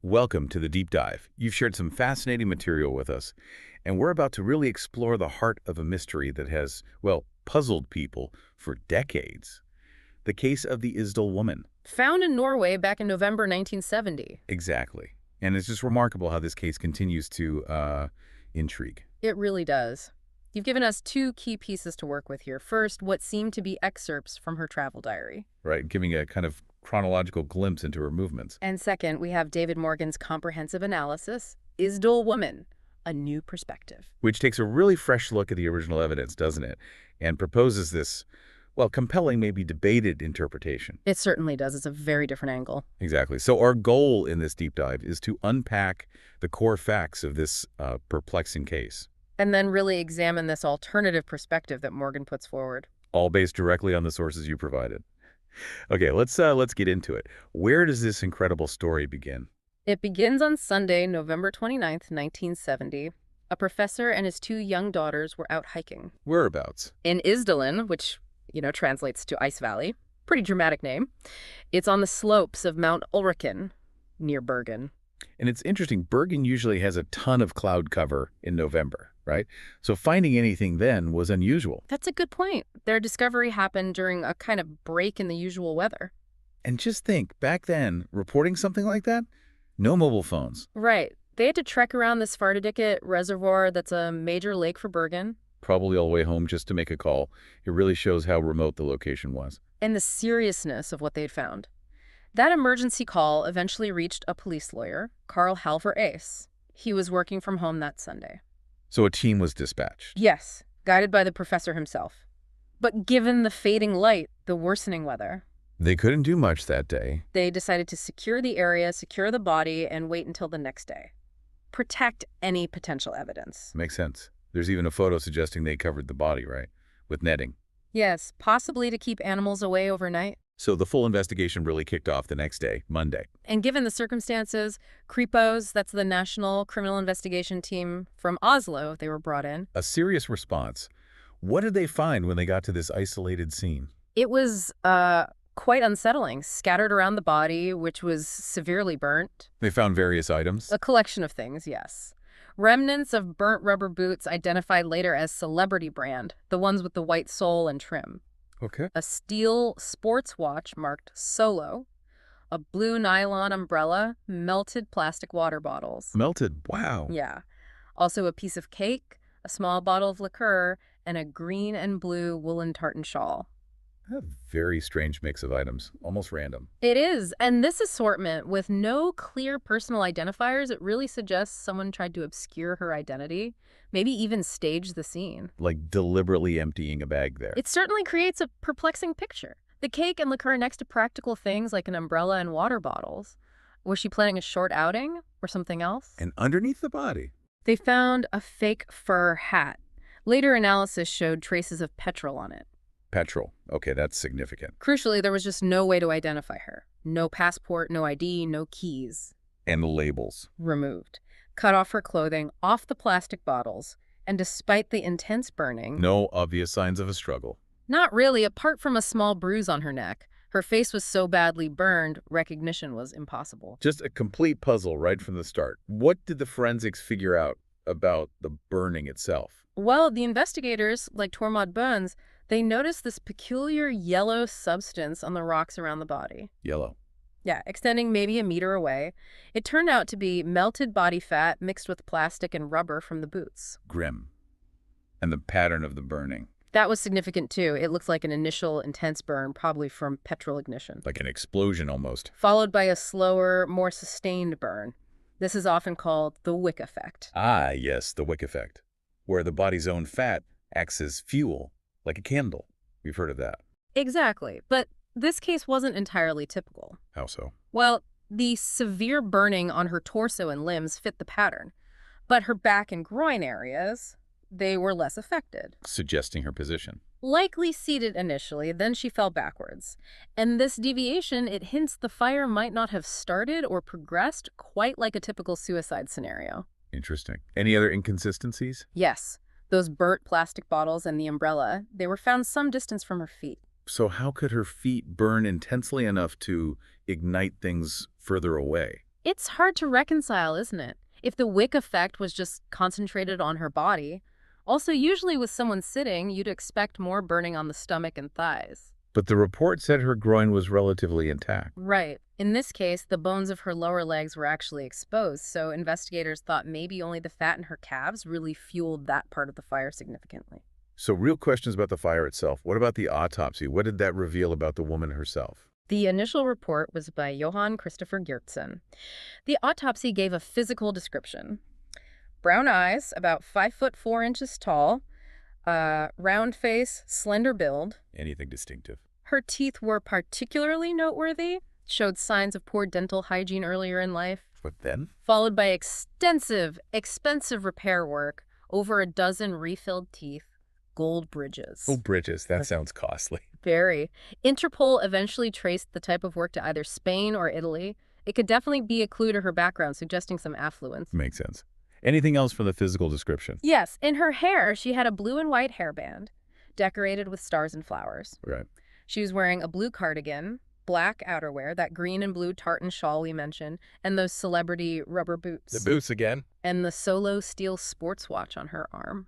Welcome to the deep dive. You've shared some fascinating material with us, and we're about to really explore the heart of a mystery that has, well, puzzled people for decades. The case of the Isdal Woman. Found in Norway back in November 1970. Exactly. And it's just remarkable how this case continues to intrigue. It really does. You've given us two key pieces to work with here. First, what seem to be excerpts from her travel diary. Right, giving a kind of chronological glimpse into her movements. And second, we have David Morgan's comprehensive analysis, Isdal Woman, a new perspective. Which takes a really fresh look at the original evidence, doesn't it? And proposes this, well, compelling, maybe debated interpretation. It certainly does. It's a very different angle. Exactly. So our goal in this deep dive is to unpack the core facts of this perplexing case. And then really examine this alternative perspective that Morgan puts forward. All based directly on the sources you provided. Okay, let's get into it. Where does this incredible story begin? It begins on Sunday, November 29th, 1970. A professor and his two young daughters were out hiking. Whereabouts? In Isdalen, which, translates to Ice Valley. Pretty dramatic name. It's on the slopes of Mount Ulriken, near Bergen. And it's interesting, Bergen usually has a ton of cloud cover in November, right? So finding anything then was unusual. That's a good point. Their discovery happened during a kind of break in the usual weather. And just think, back then, reporting something like that? No mobile phones. Right. They had to trek around this Svartediket reservoir that's a major lake for Bergen. Probably all the way home just to make a call. It really shows how remote the location was. And the seriousness of what they'd found. That emergency call eventually reached a police lawyer, Carl Halver Ace. He was working from home that Sunday. So a team was dispatched. Yes, guided by the professor himself. But given the fading light, the worsening weather, They couldn't do much that day. they decided to secure the area, secure the body, and wait until the next day. Protect any potential evidence. Makes sense. There's even a photo suggesting they covered the body, right? With netting. Yes, possibly to keep animals away overnight. So the full investigation really kicked off the next day, Monday. And given the circumstances, Kripos, that's the National Criminal Investigation Team from Oslo, they were brought in. A serious response. What did they find when they got to this isolated scene? It was quite unsettling, scattered around the body, which was severely burnt. They found various items. A collection of things, yes. Remnants of burnt rubber boots identified later as Celebrity brand, the ones with the white sole and trim. Okay. A steel sports watch marked Solo, a blue nylon umbrella, melted plastic water bottles. Melted. Wow. Yeah. Also a piece of cake, a small bottle of liqueur, and a green and blue woolen tartan shawl. A very strange mix of items. Almost random. It is, and this assortment with no clear personal identifiers, it really suggests someone tried to obscure her identity, maybe even stage the scene. Like deliberately emptying a bag there. It certainly creates a perplexing picture. The cake and liqueur next to practical things like an umbrella and water bottles. Was she planning a short outing or something else? And underneath the body. They found a fake fur hat. Later analysis showed traces of petrol on it. Petrol. Okay, that's significant. Crucially, there was just no way to identify her. No passport, no ID, no keys. And the labels. Removed. Cut off her clothing, off the plastic bottles, and despite the intense burning... No obvious signs of a struggle. Not really, apart from a small bruise on her neck. Her face was so badly burned, recognition was impossible. Just a complete puzzle right from the start. What did the forensics figure out about the burning itself? Well, the investigators, like Tormod Burns, they noticed this peculiar yellow substance on the rocks around the body. Yellow. Yeah, extending maybe a meter away. It turned out to be melted body fat mixed with plastic and rubber from the boots. Grim. And the pattern of the burning. That was significant too. It looked like an initial intense burn, probably from petrol ignition. Like an explosion almost. Followed by a slower, more sustained burn. This is often called the wick effect. Ah, yes, the wick effect. Where the body's own fat acts as fuel, like a candle. We've heard of that. Exactly. But this case wasn't entirely typical. How so? Well, the severe burning on her torso and limbs fit the pattern. But her back and groin areas, they were less affected. Suggesting her position. Likely seated initially, then she fell backwards. And this deviation, it hints the fire might not have started or progressed quite like a typical suicide scenario. Interesting. Any other inconsistencies? Yes, those burnt plastic bottles and the umbrella, they were found some distance from her feet. So how could her feet burn intensely enough to ignite things further away? It's hard to reconcile, isn't it? If the wick effect was just concentrated on her body. Also, usually with someone sitting, you'd expect more burning on the stomach and thighs. But the report said her groin was relatively intact. Right. In this case, the bones of her lower legs were actually exposed, so investigators thought maybe only the fat in her calves really fueled that part of the fire significantly. So real questions about the fire itself. What about the autopsy? What did that reveal about the woman herself? The initial report was by Johann Christopher Geertsen. The autopsy gave a physical description. Brown eyes, about 5'4" tall, round face, slender build. Anything distinctive? Her teeth were particularly noteworthy, showed signs of poor dental hygiene earlier in life, But then? followed by expensive repair work, over a dozen refilled teeth, gold bridges. Oh, bridges. That sounds costly. Very. Interpol eventually traced the type of work to either Spain or Italy. It could definitely be a clue to her background, suggesting some affluence. Makes sense. Anything else from the physical description? Yes, in her hair, she had a blue and white hairband, decorated with stars and flowers. Right. She was wearing a blue cardigan, black outerwear, that green and blue tartan shawl we mentioned, and those celebrity rubber boots. The boots again? And the Solo steel sports watch on her arm.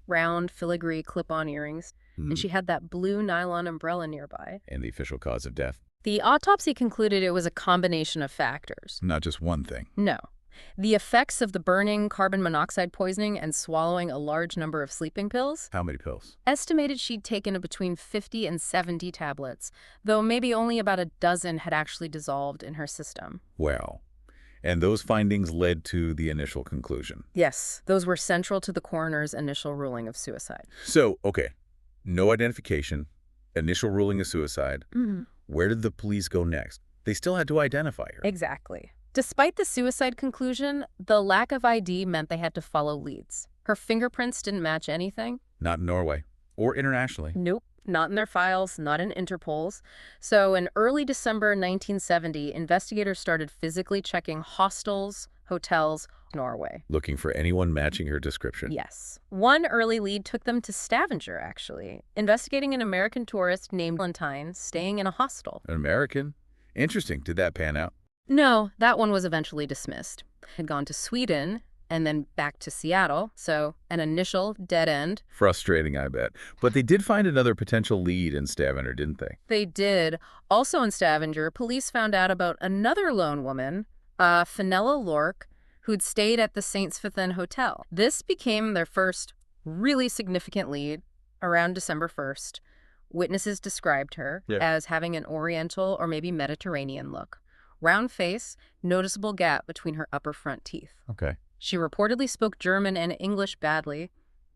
Round, filigree clip-on earrings. And she had that blue nylon umbrella nearby. And the official cause of death? The autopsy concluded it was a combination of factors. Not just one thing. No. The effects of the burning, carbon monoxide poisoning, and swallowing a large number of sleeping pills. How many pills? Estimated she'd taken between 50 and 70 tablets, though maybe only about a dozen had actually dissolved in her system. Wow. And those findings led to the initial conclusion. Yes, those were central to the coroner's initial ruling of suicide. So, okay, no identification, initial ruling of suicide. Where did the police go next? They still had to identify her. Exactly. Despite the suicide conclusion, the lack of ID meant they had to follow leads. Her fingerprints didn't match anything. Not in Norway or internationally. Nope, not in their files, not in Interpol's. So in early December 1970, investigators started physically checking hostels, hotels, Norway. Looking for anyone matching her description. Yes. One early lead took them to Stavanger, actually, investigating an American tourist named Valentine staying in a hostel. An American? Interesting. Did that pan out? No, that one was eventually dismissed. Had gone to Sweden and then back to Seattle, so an initial dead end. Frustrating, I bet. But they did find another potential lead in Stavanger, didn't they? They did. Also in Stavanger, police found out about another lone woman, Fenella Lork, who'd stayed at the St. Swithin Hotel. This became their first really significant lead around December 1st. Witnesses described her as having an Oriental or maybe Mediterranean look. Round face, noticeable gap between her upper front teeth. Okay. She reportedly spoke German and English badly,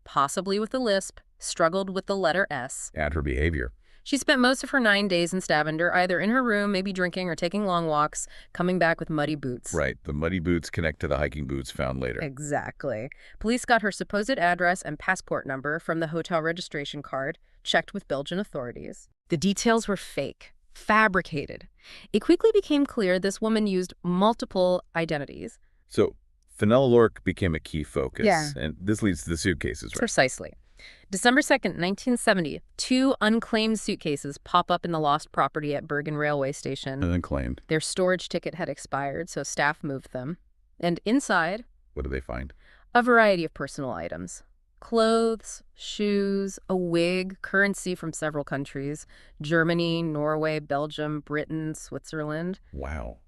possibly with a lisp, struggled with the letter S. Add her behavior. She spent most of her 9 days in Stavanger, either in her room, maybe drinking or taking long walks, coming back with muddy boots. Right. The muddy boots connect to the hiking boots found later. Exactly. Police got her supposed address and passport number from the hotel registration card, checked with Belgian authorities. The details were fake, fabricated. It quickly became clear this woman used multiple identities. So, Fenella Lork became a key focus. Yeah. And this leads to the suitcases, right? Precisely. December 2nd, 1970, 2 unclaimed suitcases pop up in the lost property at Bergen railway station. And then claimed. Their storage ticket had expired, so staff moved them. And inside, What did they find? a variety of personal items. Clothes, shoes, a wig, currency from several countries. Germany, Norway, Belgium, Britain, Switzerland. Wow.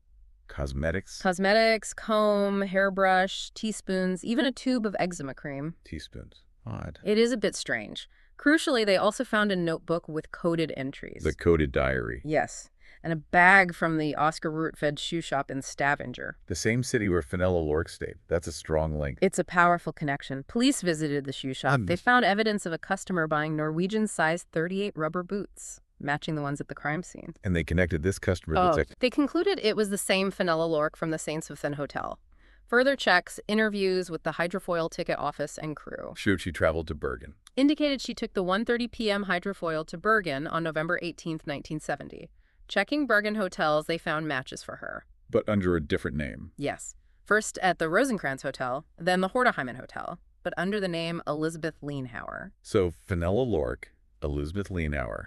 Cosmetics? Cosmetics, comb, hairbrush, teaspoons, even a tube of eczema cream. Teaspoons. Odd. It is a bit strange. Crucially, they also found a notebook with coded entries. The coded diary. Yes, and a bag from the Oscar Rootfed shoe shop in Stavanger. The same city where Fenella Lork stayed. That's a strong link. It's a powerful connection. Police visited the shoe shop. They found evidence of a customer buying Norwegian size 38 rubber boots, matching the ones at the crime scene. And they connected this customer to They concluded it was the same Fenella Lork from the St. Swithin Hotel. Further checks, interviews with the hydrofoil ticket office and crew Shoot, she traveled to Bergen. indicated she took the 1:30 p.m. hydrofoil to Bergen on November 18, 1970. Checking Bergen hotels, they found matches for her. But under a different name. Yes. First at the Rosenkrantz Hotel, then the Hordeheimen Hotel, but under the name Elizabeth Lienhauer. So Fenella Lork, Elizabeth Lienhauer,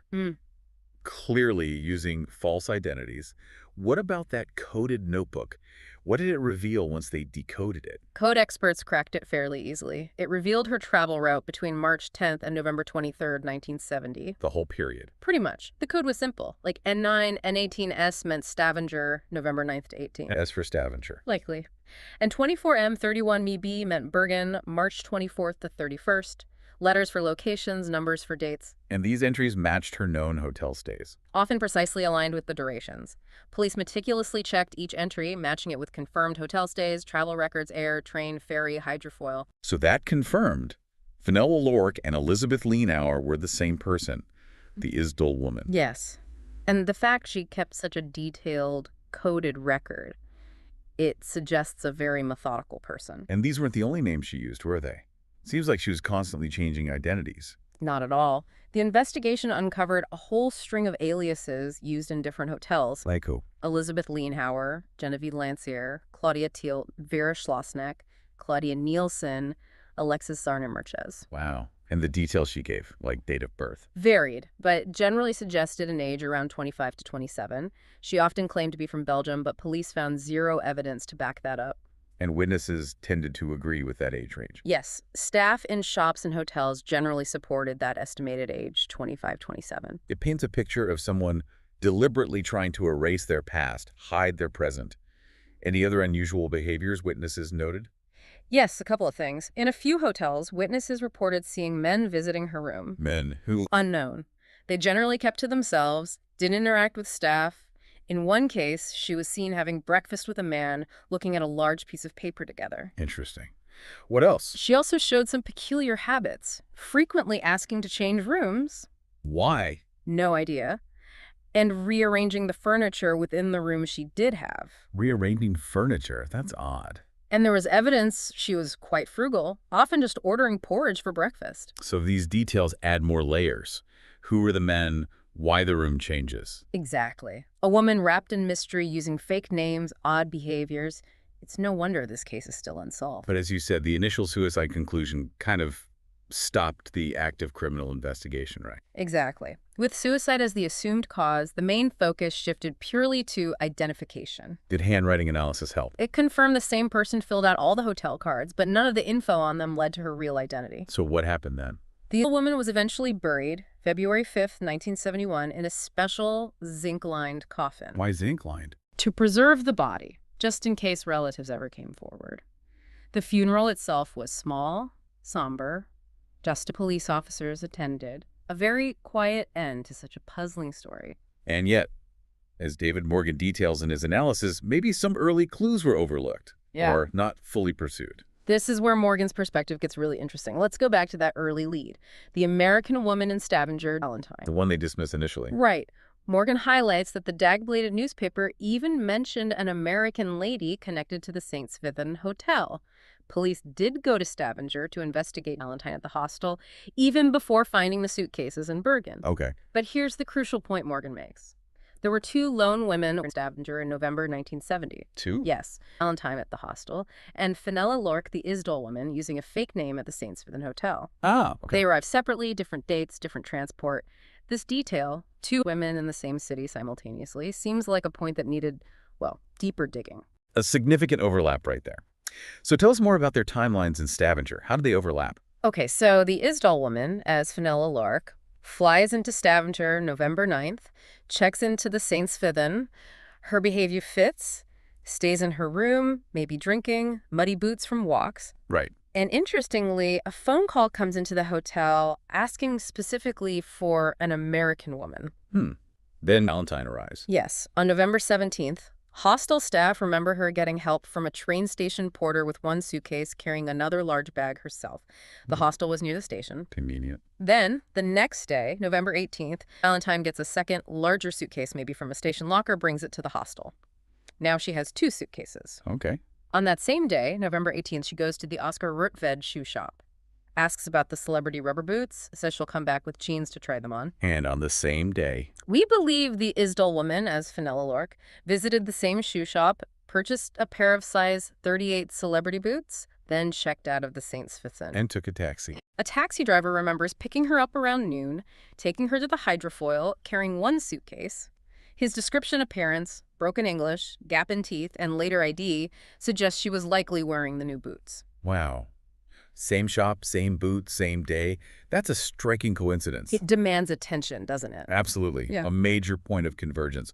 clearly using false identities. What about that coded notebook? What did it reveal once they decoded it? Code experts cracked it fairly easily. It revealed her travel route between March 10th and November 23rd, 1970. The whole period. Pretty much. The code was simple. Like N9, N18S meant Stavanger, November 9th to 18th. As for Stavanger. Likely. And 24M31MB meant Bergen, March 24th to 31st. Letters for locations, numbers for dates. And these entries matched her known hotel stays. Often precisely aligned with the durations. Police meticulously checked each entry, matching it with confirmed hotel stays, travel records, air, train, ferry, hydrofoil. So that confirmed Fenella Lork and Elizabeth Leanauer were the same person, the Isdal Woman. Yes. And the fact she kept such a detailed, coded record, it suggests a very methodical person. And these weren't the only names she used, were they? Seems like she was constantly changing identities. Not at all. The investigation uncovered a whole string of aliases used in different hotels. Like who? Elizabeth Leanauer, Genevieve Lancier, Claudia Teal, Vera Schlossneck, Claudia Nielsen, Alexis Zarna-Merches. Wow. And the details she gave, like date of birth. Varied, but generally suggested an age around 25 to 27. She often claimed to be from Belgium, but police found zero evidence to back that up. And witnesses tended to agree with that age range. Yes, staff in shops and hotels generally supported that estimated age, 25, 27. It paints a picture of someone deliberately trying to erase their past, hide their present. Any other unusual behaviors witnesses noted? Yes, a couple of things. In a few hotels, witnesses reported seeing men visiting her room. Men who... Unknown. They generally kept to themselves, didn't interact with staff. In one case, she was seen having breakfast with a man, looking at a large piece of paper together. Interesting. What else? She also showed some peculiar habits, frequently asking to change rooms. Why? No idea. And rearranging the furniture within the room she did have. Rearranging furniture. That's odd. And there was evidence she was quite frugal, often just ordering porridge for breakfast. So these details add more layers. Who were the men? Why the room changes? Exactly. A woman wrapped in mystery using fake names, odd behaviors. It's no wonder this case is still unsolved. But as you said, the initial suicide conclusion kind of stopped the active criminal investigation, right? Exactly. With suicide as the assumed cause, the main focus shifted purely to identification. Did handwriting analysis help? It confirmed the same person filled out all the hotel cards, but none of the info on them led to her real identity. So what happened then? The woman was eventually buried February 5th, 1971, in a special zinc-lined coffin. Why zinc-lined? To preserve the body, just in case relatives ever came forward. The funeral itself was small, somber, just police officers attended. A very quiet end to such a puzzling story. And yet, as David Morgan details in his analysis, maybe some early clues were overlooked or not fully pursued. This is where Morgan's perspective gets really interesting. Let's go back to that early lead. The American woman in Stavanger, Valentine. The one they dismissed initially. Right. Morgan highlights that the dag-bladed newspaper even mentioned an American lady connected to the St. Swithin Hotel. Police did go to Stavanger to investigate Valentine at the hostel, even before finding the suitcases in Bergen. Okay. But here's the crucial point Morgan makes. There were two lone women in Stavanger in November 1970. Two? Yes, Valentine at the hostel, and Fenella Lork, the Isdal Woman, using a fake name at the St. Swithin Hotel. Ah, okay. They arrived separately, different dates, different transport. This detail, two women in the same city simultaneously, seems like a point that needed, well, deeper digging. A significant overlap right there. So tell us more about their timelines in Stavanger. How do they overlap? Okay, so the Isdal Woman, as Fenella Lork, flies into Stavanger November 9th, checks into the St. Swithin. Her behavior fits, stays in her room, maybe drinking, muddy boots from walks. Right. And interestingly, a phone call comes into the hotel asking specifically for an American woman. Then Valentine arrives. Yes, on November 17th, hostel staff remember her getting help from a train station porter with one suitcase carrying another large bag herself. The hostel was near the station. Convenient. Then, the next day, November 18th, Valentine gets a second, larger suitcase, maybe from a station locker, brings it to the hostel. Now she has two suitcases. Okay. On that same day, November 18th, she goes to the Oscar Rootved shoe shop, asks about the celebrity rubber boots, says she'll come back with jeans to try them on. And on the same day. We believe the Isdal Woman, as Fenella Lork, visited the same shoe shop, purchased a pair of size 38 celebrity boots, then checked out of the St. Swithin. And took a taxi. A taxi driver remembers picking her up around noon, taking her to the hydrofoil, carrying one suitcase. His description of parents, broken English, gap in teeth, and later ID suggests she was likely wearing the new boots. Wow. Same shop, same boot, same day. That's a striking coincidence. It demands attention, doesn't it? Absolutely. Yeah. A major point of convergence.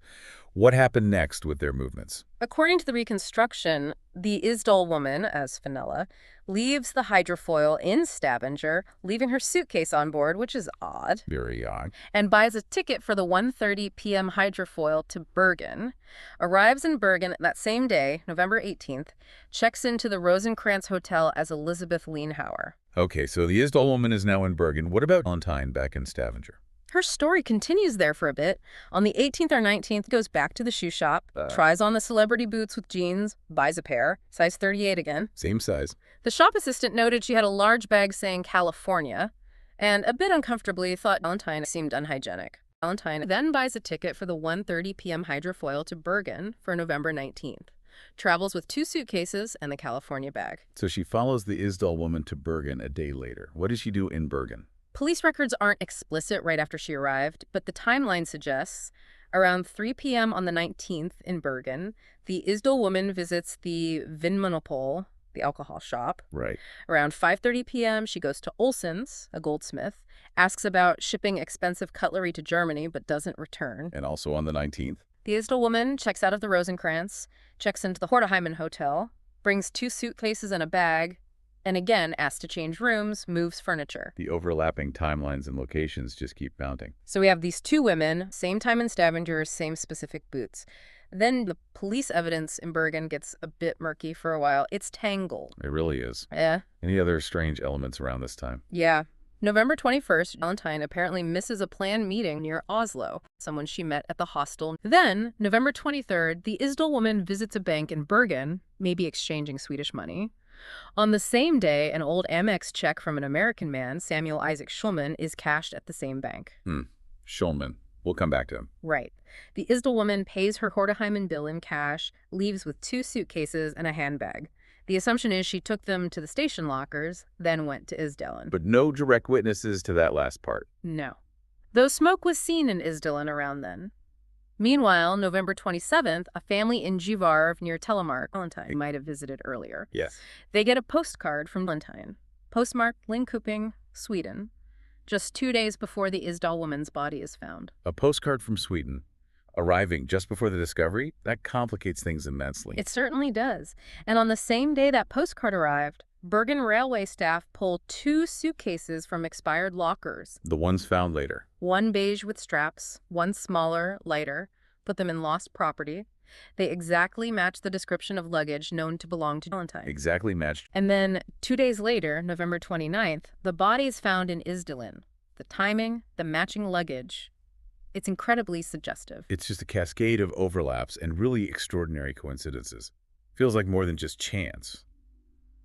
What happened next with their movements? According to the reconstruction, the Isdal woman, as Fenella, leaves the hydrofoil in Stavanger, leaving her suitcase on board, which is odd, Very odd. and buys a ticket for the 1:30 p.m. hydrofoil to Bergen, arrives in Bergen that same day, November 18th, checks into the Rosencrantz Hotel as Elizabeth Lienhauer. Okay, so the Isdal woman is now in Bergen. What about Valentine back in Stavanger? Her story continues there for a bit. On the 18th or 19th, goes back to the shoe shop, tries on the celebrity boots with jeans, buys a pair, size 38 again. Same size. The shop assistant noted she had a large bag saying California, and a bit uncomfortably thought Valentine seemed unhygienic. Valentine then buys a ticket for the 1:30 p.m. hydrofoil to Bergen for November 19th. Travels with 2 suitcases and the California bag. So she follows the Isdal woman to Bergen a day later. What does she do in Bergen? Police records aren't explicit right after she arrived, but the timeline suggests around 3 p.m. on the 19th in Bergen, the Isdal woman visits the Vinmonopol, the alcohol shop. Right. Around 5:30 p.m., she goes to Olsen's, a goldsmith, asks about shipping expensive cutlery to Germany, but doesn't return. And also on the 19th. The Isdal woman checks out of the Rosencrantz, checks into the Horteheimen Hotel, brings 2 suitcases and a bag, and again asks to change rooms, moves furniture. The overlapping timelines and locations just keep mounting. So we have these 2 women, same time in Stavanger, same specific boots. Then the police evidence in Bergen gets a bit murky for a while. It's tangled. It really is. Yeah. Any other strange elements around this time? Yeah. November 21st, Valentine apparently misses a planned meeting near Oslo, someone she met at the hostel. Then, November 23rd, the Isdal woman visits a bank in Bergen, maybe exchanging Swedish money. On the same day, an old Amex check from an American man, Samuel Isaac Schulman, is cashed at the same bank. Schulman. We'll come back to him. Right. The Isdal woman pays her Horteheimen bill in cash, leaves with 2 suitcases and a handbag. The assumption is she took them to the station lockers, then went to Isdalen. But no direct witnesses to that last part. No. Though smoke was seen in Isdalen around then. Meanwhile, November 27th, a family in Givard near Telemark, Valentine might have visited earlier. Yes. They get a postcard from Valentine, postmarked Linköping, Sweden, just 2 days before the Isdal woman's body is found. A postcard from Sweden. Arriving just before the discovery, that complicates things immensely. It certainly does. And on the same day that postcard arrived, Bergen Railway staff pulled 2 suitcases from expired lockers. The ones found later. One beige with straps, one smaller, lighter, put them in lost property. They exactly matched the description of luggage known to belong to Valentine. Exactly matched. And then 2 days later, November 29th, the body is found in Isdalen. The timing, the matching luggage. It's incredibly suggestive. It's just a cascade of overlaps and really extraordinary coincidences. Feels like more than just chance.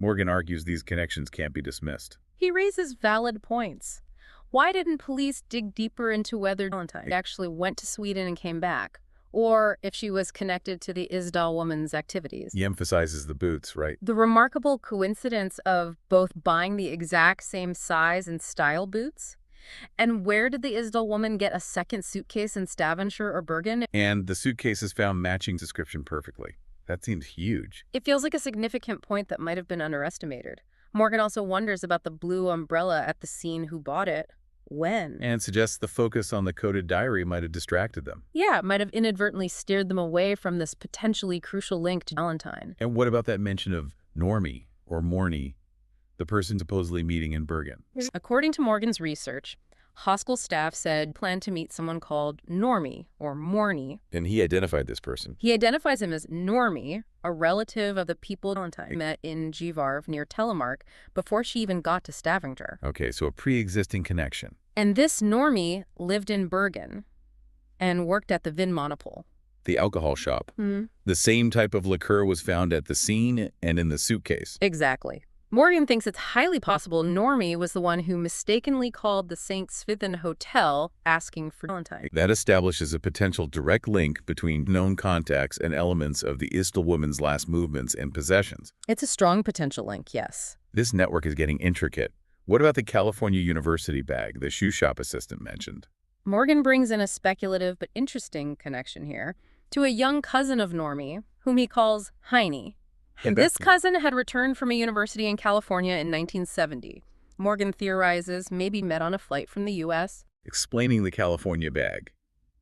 Morgan argues these connections can't be dismissed. He raises valid points. Why didn't police dig deeper into whether Valentine actually went to Sweden and came back? Or if she was connected to the Isdal woman's activities? He emphasizes the boots, right? The remarkable coincidence of both buying the exact same size and style boots? And where did the Isdal woman get a second suitcase in Stavanger or Bergen? And the suitcases found matching description perfectly. That seems huge. It feels like a significant point that might have been underestimated. Morgan also wonders about the blue umbrella at the scene, who bought it, when. And suggests the focus on the coded diary might have distracted them. Yeah, it might have inadvertently steered them away from this potentially crucial link to Valentine. And what about that mention of Normie or Morny, the person supposedly meeting in Bergen? According to Morgan's research, hostel staff said planned to meet someone called Normie or Morny. And he identified this person. He identifies him as Normie, a relative of the people Valentine met in Givard near Telemark before she even got to Stavanger. Okay, so a pre-existing connection. And this Normie lived in Bergen and worked at the Vinmonopol. The alcohol shop. The same type of liqueur was found at the scene and in the suitcase. Exactly. Morgan thinks it's highly possible Normie was the one who mistakenly called the St. Swithin Hotel asking for Valentine. That establishes a potential direct link between known contacts and elements of the Isdal woman's last movements and possessions. It's a strong potential link, yes. This network is getting intricate. What about the California University bag the shoe shop assistant mentioned? Morgan brings in a speculative but interesting connection here to a young cousin of Normie, whom he calls Heine. And This cousin had returned from a university in California in 1970. Morgan theorizes maybe met on a flight from the U.S. explaining the California bag,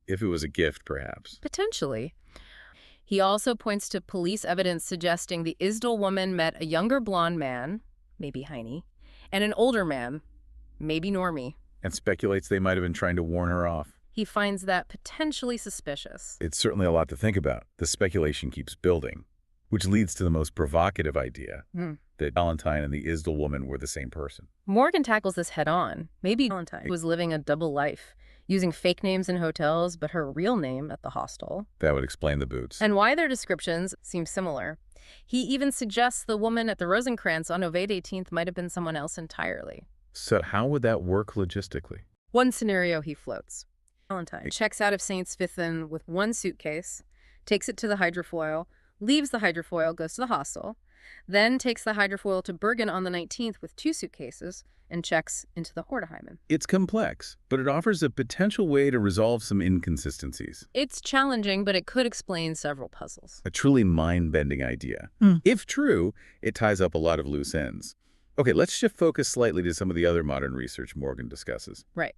if it was a gift, perhaps. Potentially. He also points to police evidence suggesting the Isdal woman met a younger blonde man, maybe Heine, and an older man, maybe Normie. And speculates they might have been trying to warn her off. He finds that potentially suspicious. It's certainly a lot to think about. The speculation keeps building, which leads to the most provocative idea, that Valentine and the Isdal woman were the same person. Morgan tackles this head-on. Maybe Valentine was living a double life, using fake names in hotels, but her real name at the hostel. That would explain the boots. And why their descriptions seem similar. He even suggests the woman at the Rosencrantz on November 18th might have been someone else entirely. So how would that work logistically? One scenario he floats. Valentine checks out of Saints Fithen with one suitcase, takes it to the hydrofoil, leaves the hydrofoil, goes to the hostel, then takes the hydrofoil to Bergen on the 19th with two suitcases and checks into the Horteheimen. It's complex, but it offers a potential way to resolve some inconsistencies. It's challenging, but it could explain several puzzles. A truly mind-bending idea. If true, it ties up a lot of loose ends. Okay, let's shift focus slightly to some of the other modern research Morgan discusses. Right.